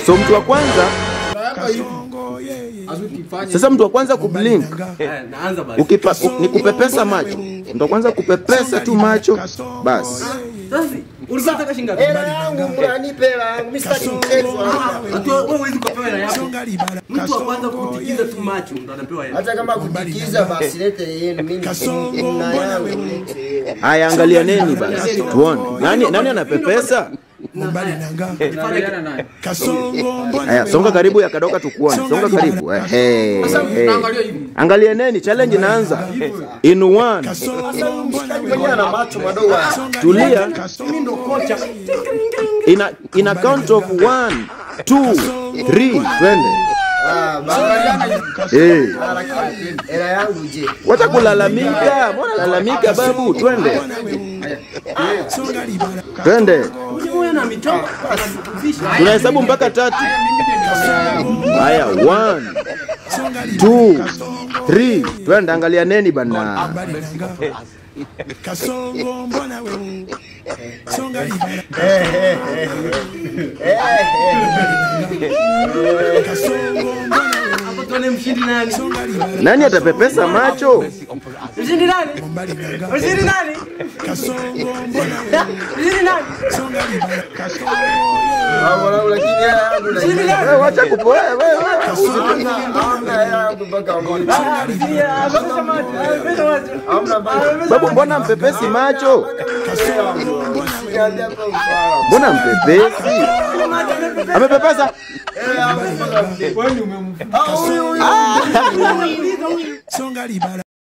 So mtu wa kwanza sasa mtu wa kwanza kublink ni kupepesa macho. Mtu wa kwanza kupepesa tu macho basi. Sasa unataka shingapi? Yangu mnanipela, mistaki mchezo. Wewe huwezi kupewa hela yako. Mtu wa kwanza kutikiza tu macho ndo anapewa hela. Hata kama kutikiza basi lete yenu mimi na yangu. Haya, angalia neni basi tuone. Nani anapepesa? Aya, songa karibu ya Kadoka tukuone. Songa karibu. Angalia neni, challenge inaanza. In 1. Na macho madogo. Tulia. In a count of 1, 2, 3, twende. Era yangu je. Wacha kulalamika. Mbona lalamika babu? Twende. Twende. Tunahesabu mpaka 3. Haya, 1, 2, 3. Twende, angalia neni bana. Kasongo mbona wewe songa libala Kasongo mbona hapo tuone mshindi nani? Nani atapepesa macho? Mshindi nani? Mshindi nani? Kasongo mbona wewe Mshindi nani? songa libala Kasongo Lakini yangu na Wewe wacha kupoa wewe. Babu, mbona mpepesi macho? Mbona mpepesi? Amepepesa? songa libala